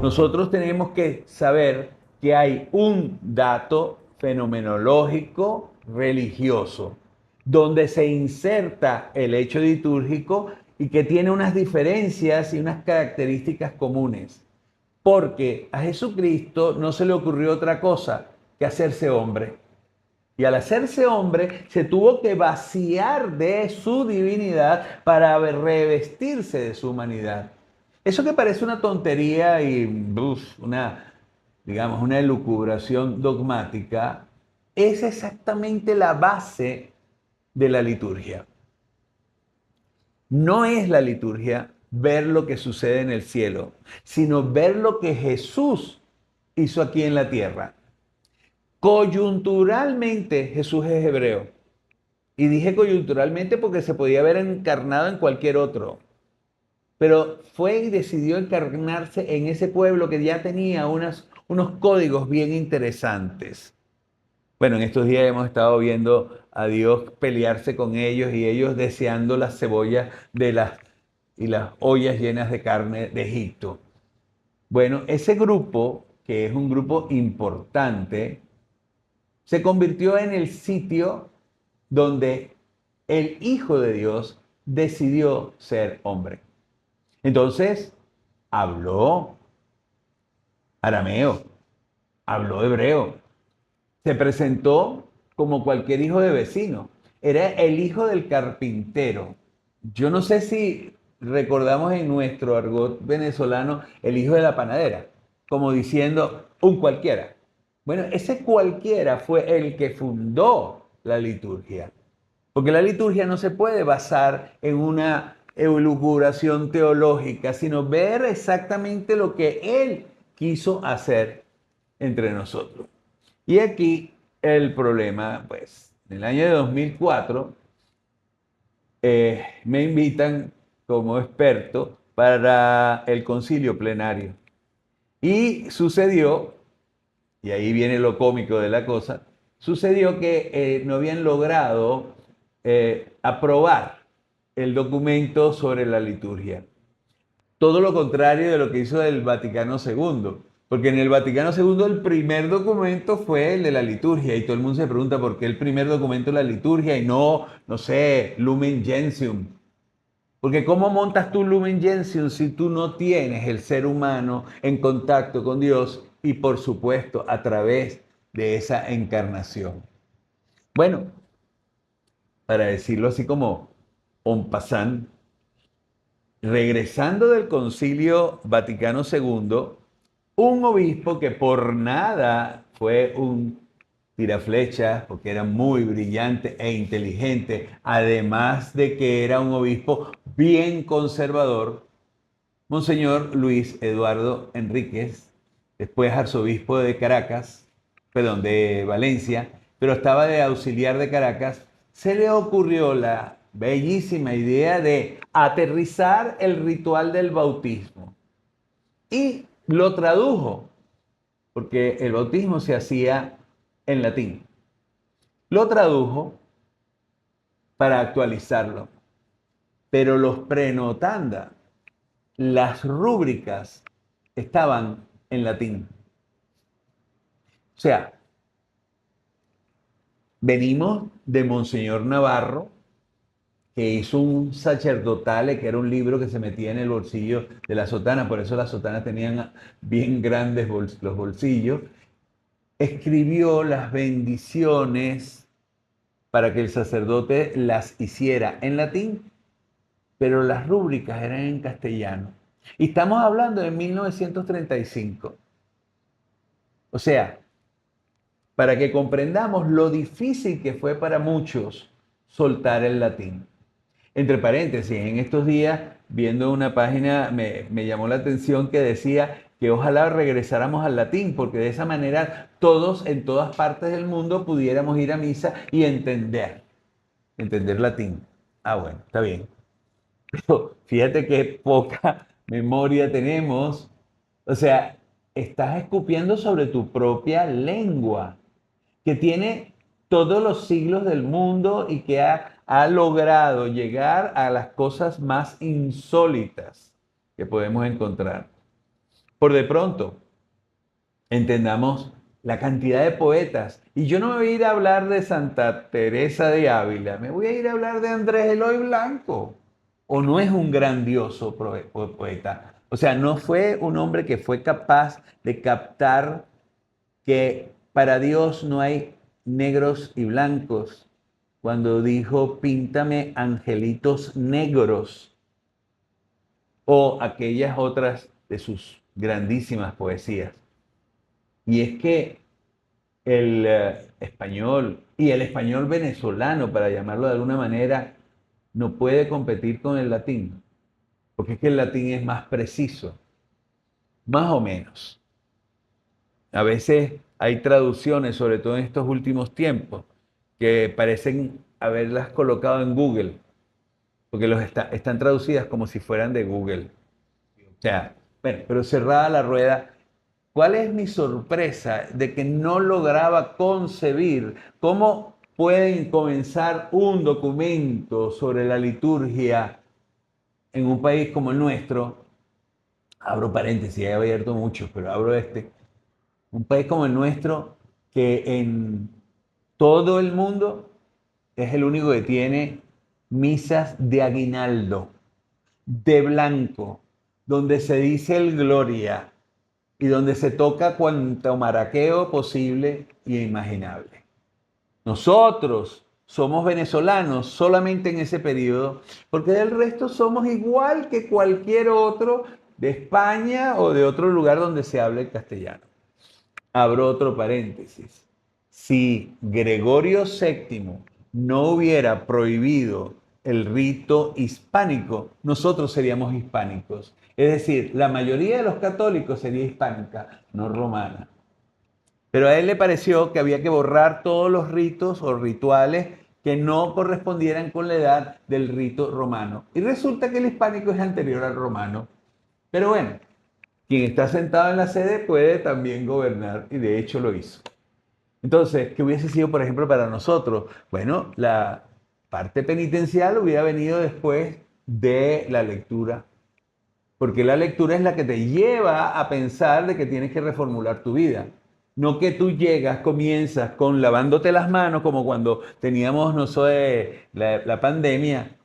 Nosotros tenemos que saber que hay un dato fenomenológico religioso donde se inserta el hecho litúrgico y que tiene unas diferencias y unas características comunes. Porque a Jesucristo no se le ocurrió otra cosa que hacerse hombre. Y al hacerse hombre, se tuvo que vaciar de su divinidad para revestirse de su humanidad. Eso que parece una tontería y digamos, una elucubración dogmática, es exactamente la base de la liturgia. No es la liturgia ver lo que sucede en el cielo, sino ver lo que Jesús hizo aquí en la tierra. Coyunturalmente Jesús es hebreo. Y dije coyunturalmente porque se podía haber encarnado en cualquier otro. Pero fue y decidió encarnarse en ese pueblo que ya tenía unos códigos bien interesantes. Bueno, en estos días hemos estado viendo a Dios pelearse con ellos y ellos deseando las cebollas y las ollas llenas de carne de Egipto. Bueno, ese grupo, que es un grupo importante, se convirtió en el sitio donde el Hijo de Dios decidió ser hombre. Entonces, habló arameo, habló hebreo, se presentó como cualquier hijo de vecino. Era el hijo del carpintero. Yo no sé si recordamos en nuestro argot venezolano el hijo de la panadera, como diciendo un cualquiera. Bueno, ese cualquiera fue el que fundó la liturgia. Porque la liturgia no se puede basar en una elucubración teológica, sino ver exactamente lo que Él quiso hacer entre nosotros. Y aquí el problema, pues, en el año de 2004 me invitan como experto para el concilio plenario. Y sucedió, y ahí viene lo cómico de la cosa, sucedió que no habían logrado aprobar el documento sobre la liturgia. Todo lo contrario de lo que hizo el Vaticano II. Porque en el Vaticano II el primer documento fue el de la liturgia y todo el mundo se pregunta por qué el primer documento es la liturgia y no sé, Lumen Gentium. Porque ¿cómo montas tú Lumen Gentium si tú no tienes el ser humano en contacto con Dios y por supuesto a través de esa encarnación? Bueno, para decirlo así como en passant, regresando del Concilio Vaticano II, un obispo que por nada fue un tiraflechas, porque era muy brillante e inteligente, además de que era un obispo bien conservador, Monseñor Luis Eduardo Enríquez, después arzobispo de Caracas, perdón, de Valencia, pero estaba de auxiliar de Caracas, se le ocurrió la bellísima idea de aterrizar el ritual del bautismo y lo tradujo, porque el bautismo se hacía en latín. Lo tradujo para actualizarlo, pero los prenotanda, las rúbricas estaban en latín. O sea, venimos de Monseñor Navarro, que hizo un sacerdotale, que era un libro que se metía en el bolsillo de la sotana, por eso las sotanas tenían bien grandes los bolsillos, escribió las bendiciones para que el sacerdote las hiciera en latín, pero las rúbricas eran en castellano. Y estamos hablando de 1935. O sea, para que comprendamos lo difícil que fue para muchos soltar el latín. Entre paréntesis, en estos días, viendo una página, me llamó la atención que decía que ojalá regresáramos al latín, porque de esa manera todos en todas partes del mundo pudiéramos ir a misa y entender latín. Ah, bueno, está bien. Pero fíjate qué poca memoria tenemos. O sea, estás escupiendo sobre tu propia lengua, que tiene todos los siglos del mundo y que ha logrado llegar a las cosas más insólitas que podemos encontrar. Por de pronto, entendamos la cantidad de poetas. Y yo no me voy a ir a hablar de Santa Teresa de Ávila, me voy a ir a hablar de Andrés Eloy Blanco. ¿O no es un grandioso poeta? O sea, no fue un hombre que fue capaz de captar que para Dios no hay negros y blancos. Cuando dijo, píntame angelitos negros, o aquellas otras de sus grandísimas poesías. Y es que el español y el español venezolano, para llamarlo de alguna manera, no puede competir con el latín, porque es que el latín es más preciso, más o menos. A veces hay traducciones, sobre todo en estos últimos tiempos, que parecen haberlas colocado en Google, porque están traducidas como si fueran de Google. O sea, bueno, pero cerrada la rueda, ¿cuál es mi sorpresa de que no lograba concebir cómo pueden comenzar un documento sobre la liturgia en un país como el nuestro? Abro paréntesis, he abierto muchos, pero abro este. Un país como el nuestro que en todo el mundo es el único que tiene misas de aguinaldo, de blanco, donde se dice el gloria y donde se toca cuanto maraqueo posible y imaginable. Nosotros somos venezolanos solamente en ese periodo, porque del resto somos igual que cualquier otro de España o de otro lugar donde se hable el castellano. Abro otro paréntesis. Si Gregorio VII no hubiera prohibido el rito hispánico, nosotros seríamos hispánicos. Es decir, la mayoría de los católicos sería hispánica, no romana. Pero a él le pareció que había que borrar todos los ritos o rituales que no correspondieran con la edad del rito romano. Y resulta que el hispánico es anterior al romano. Pero bueno, quien está sentado en la sede puede también gobernar y de hecho lo hizo. Entonces, ¿qué hubiese sido, por ejemplo, para nosotros? Bueno, la parte penitencial hubiera venido después de la lectura, porque la lectura es la que te lleva a pensar de que tienes que reformular tu vida. No que tú llegas, comienzas con lavándote las manos, como cuando teníamos, no sé, la pandemia,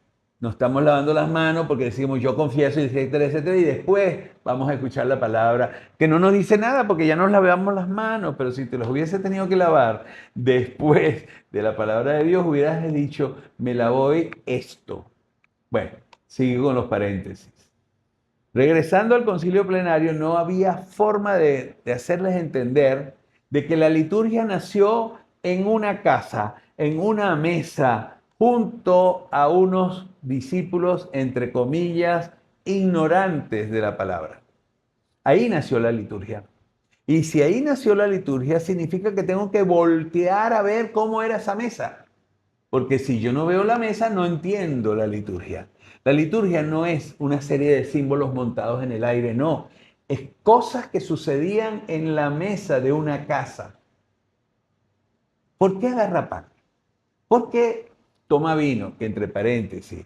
nos estamos lavando las manos porque decimos yo confieso, etcétera, etcétera, y después vamos a escuchar la palabra, que no nos dice nada porque ya nos lavamos las manos, pero si te los hubiese tenido que lavar después de la palabra de Dios, hubieras dicho, me la voy esto. Bueno, sigo con los paréntesis. Regresando al concilio plenario, no había forma de hacerles entender de que la liturgia nació en una casa, en una mesa, junto a unos discípulos, entre comillas, ignorantes de la palabra. Ahí nació la liturgia. Y si ahí nació la liturgia, significa que tengo que voltear a ver cómo era esa mesa. Porque si yo no veo la mesa, no entiendo la liturgia. La liturgia no es una serie de símbolos montados en el aire, no. Es cosas que sucedían en la mesa de una casa. ¿Por qué agarra pan? ¿Por qué toma vino? Que entre paréntesis,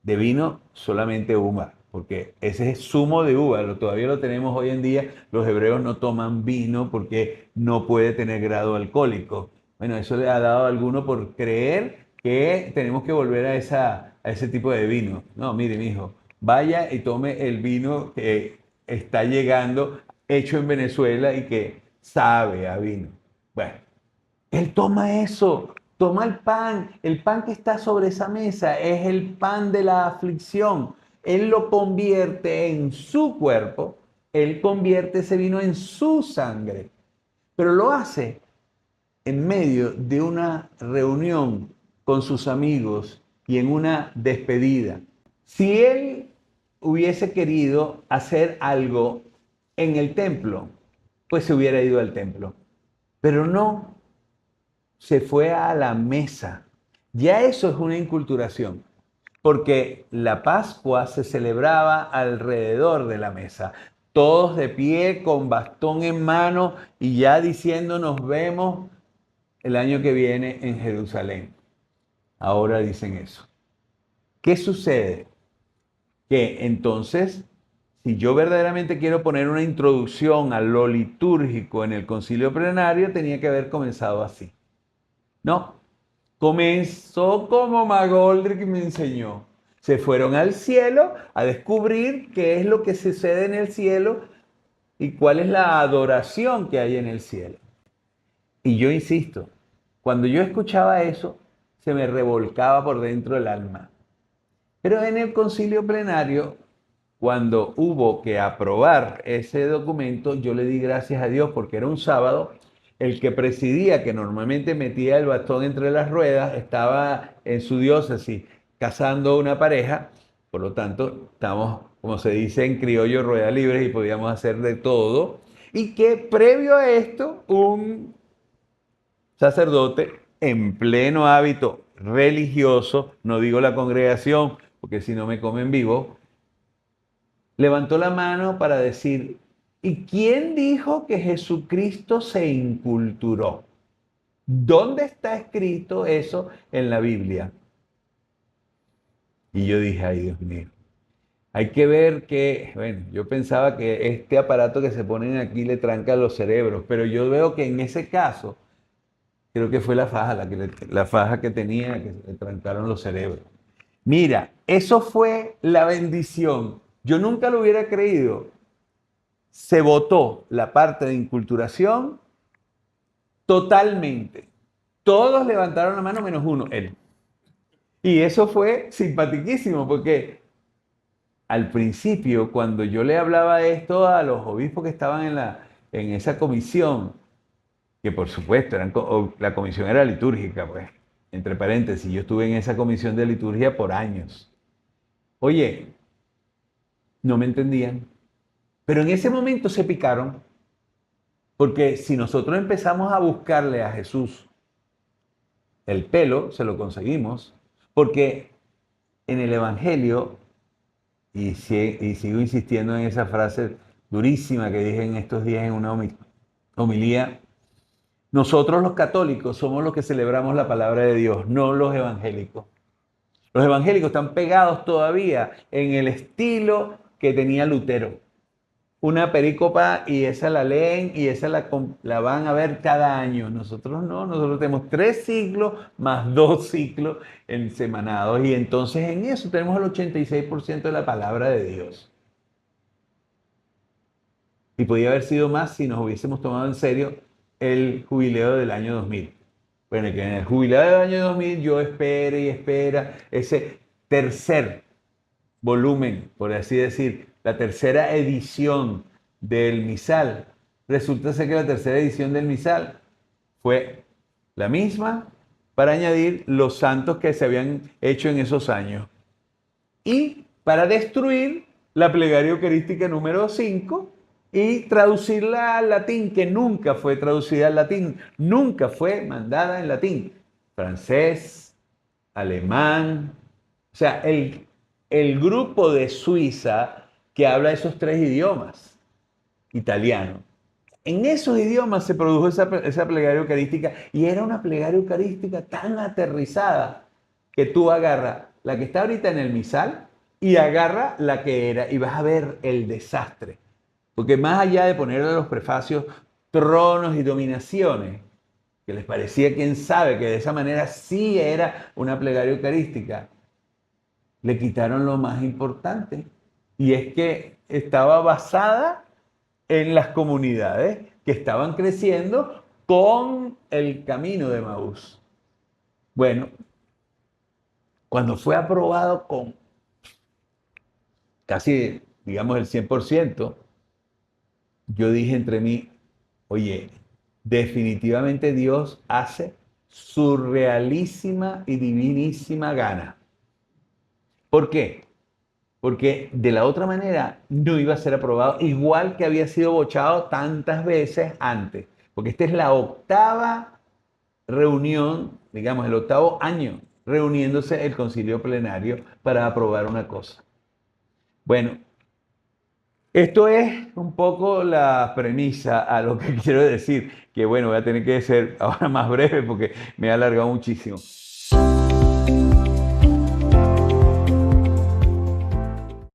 de vino solamente uva, porque ese es zumo de uva, todavía lo tenemos hoy en día. Los hebreos no toman vino porque no puede tener grado alcohólico. Bueno, eso le ha dado a alguno por creer que tenemos que volver a ese tipo de vino. No, mire, mijo, vaya y tome el vino que está llegando, hecho en Venezuela y que sabe a vino. Bueno, él toma eso, toma el pan que está sobre esa mesa es el pan de la aflicción. Él lo convierte en su cuerpo, él convierte ese vino en su sangre, pero lo hace en medio de una reunión con sus amigos y en una despedida. Si él hubiese querido hacer algo en el templo, pues se hubiera ido al templo, pero no, se fue a la mesa. Ya eso es una inculturación, porque la Pascua se celebraba alrededor de la mesa, todos de pie, con bastón en mano y ya diciendo nos vemos el año que viene en Jerusalén. Ahora dicen eso. ¿Qué sucede? Que entonces si yo verdaderamente quiero poner una introducción a lo litúrgico en el concilio plenario, tenía que haber comenzado así. No, comenzó como McGoldrick me enseñó. Se fueron al cielo a descubrir qué es lo que sucede en el cielo y cuál es la adoración que hay en el cielo. Y yo insisto, cuando yo escuchaba eso, se me revolcaba por dentro el alma. Pero en el concilio plenario, cuando hubo que aprobar ese documento, yo le di gracias a Dios porque era un sábado. El que presidía, que normalmente metía el bastón entre las ruedas, estaba en su diócesis casando una pareja. Por lo tanto, estamos, como se dice en criollo, rueda libres y podíamos hacer de todo. Y que previo a esto, un sacerdote en pleno hábito religioso, no digo la congregación, porque si no me comen vivo, levantó la mano para decir, ¿y quién dijo que Jesucristo se inculturó? ¿Dónde está escrito eso en la Biblia? Y yo dije, ay Dios mío, hay que ver que, bueno, yo pensaba que este aparato que se ponen aquí le tranca los cerebros, pero yo veo que en ese caso, creo que fue la faja, la faja que tenía, que le trancaron los cerebros. Mira, eso fue la bendición. Yo nunca lo hubiera creído. Se votó la parte de inculturación totalmente. Todos levantaron la mano menos uno, él. Y eso fue simpaticísimo porque al principio, cuando yo le hablaba esto a los obispos que estaban en esa comisión, que por supuesto la comisión era litúrgica, pues, entre paréntesis, yo estuve en esa comisión de liturgia por años. Oye, no me entendían, pero en ese momento se picaron, porque si nosotros empezamos a buscarle a Jesús el pelo, se lo conseguimos, porque en el Evangelio, y sigo insistiendo en esa frase durísima que dije en estos días en una homilía, nosotros los católicos somos los que celebramos la palabra de Dios, no los evangélicos. Los evangélicos están pegados todavía en el estilo que tenía Lutero. Una perícopa y esa la leen y esa la van a ver cada año. Nosotros no, nosotros tenemos 3 ciclos más 2 ciclos en semanados y entonces en eso tenemos el 86% de la palabra de Dios. Y podía haber sido más si nos hubiésemos tomado en serio el jubileo del año 2000. Bueno, que en el jubileo del año 2000 yo espero y espera ese tercer volumen, por así decir, la tercera edición del misal. Resulta ser que la tercera edición del misal fue la misma para añadir los santos que se habían hecho en esos años y para destruir la plegaria eucarística número 5 y traducirla al latín, que nunca fue traducida al latín, nunca fue mandada en latín. Francés, alemán, o sea, el grupo de Suiza que habla esos 3 idiomas, italiano. En esos idiomas se produjo esa plegaria eucarística y era una plegaria eucarística tan aterrizada que tú agarras la que está ahorita en el misal y agarra la que era y vas a ver el desastre. Porque más allá de ponerle a los prefacios tronos y dominaciones, que les parecía, quién sabe, que de esa manera sí era una plegaria eucarística, le quitaron lo más importante. Y es que estaba basada en las comunidades que estaban creciendo con el camino de Maús. Bueno, cuando fue aprobado con casi, digamos, el 100%, yo dije entre mí, oye, definitivamente Dios hace su realísima y divinísima gana. ¿Por qué? Porque de la otra manera no iba a ser aprobado, igual que había sido bochado tantas veces antes. Porque esta es la octava reunión, digamos, el octavo año reuniéndose el concilio plenario para aprobar una cosa. Bueno, esto es un poco la premisa a lo que quiero decir, que bueno, voy a tener que ser ahora más breve porque me he alargado muchísimo.